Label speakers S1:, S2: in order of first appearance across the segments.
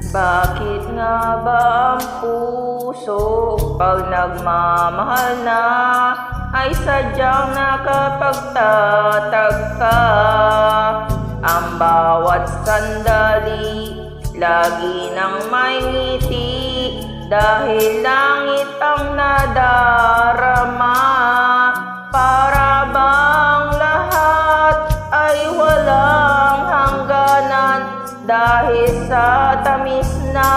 S1: Bakit nga ba ang puso pag nagmamahal na ay sadyang nakapagtatagka? Ang bawat sandali lagi nang may ngiti dahil langit ang nadarama. Para bang lahat ay walang hangganan dahil sa tamis na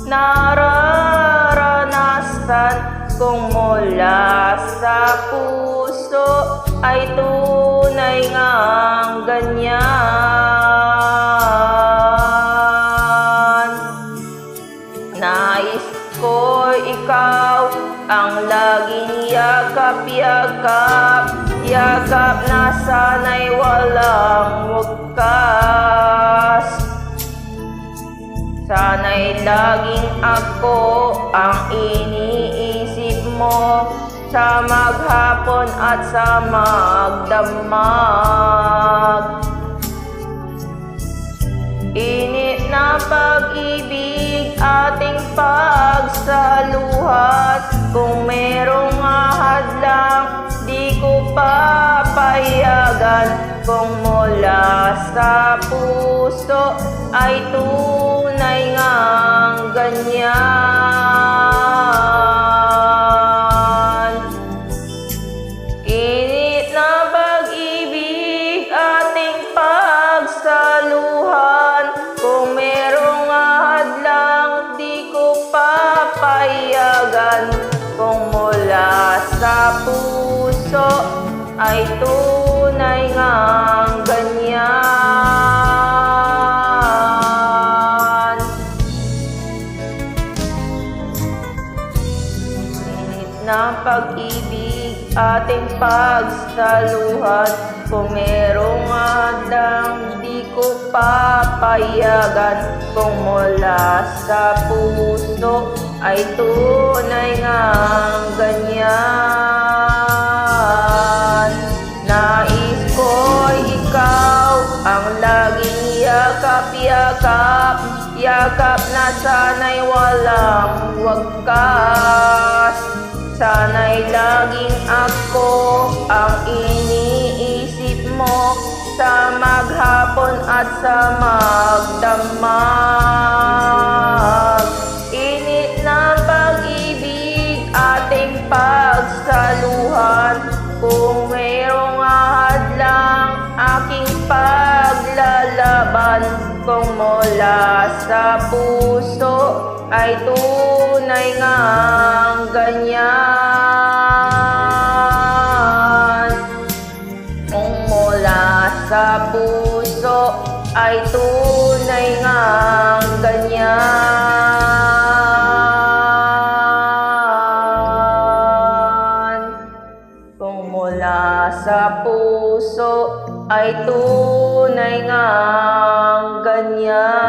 S1: nararanasan kung mula sa puso ay tunay ngang ganyan. Nais ko ikaw ang laging yakap-yakap, yakap na sana'y walang wakas. Sana'y laging ako ang iniisip mo sa maghapon at sa magdamag. Init na pag-ibig ating pagsaluhan, kung merong ahadlang di ko papayagan. Kung mula sa puso ay tunay ngang ganyan. Init na pag-ibig ating pagsaluhan, kung merong ahadlang di ko papayagan. Kung mula sa puso ay tunay ngang ganyan. Init na pag-ibig ating pagsaluhan, kung merong hadang di ko papayagan. Kung mula sa puso ay tunay ngang ganyan. Nais ko'y ikaw ang laging yakap-yakap, yakap na sana'y walang wakas. Sana'y laging ako ang iniisip mo sa maghapon at sa magdamag. Init na pag-ibig ating pagsaluhan, kung mayroong ahadlang aking paglalaban. Kung mula sa puso ay tunay ngang ganyan. Kung mula sa puso ay tunay ngang ganyan. Kung mula sa puso ay tunay ngang ganyan.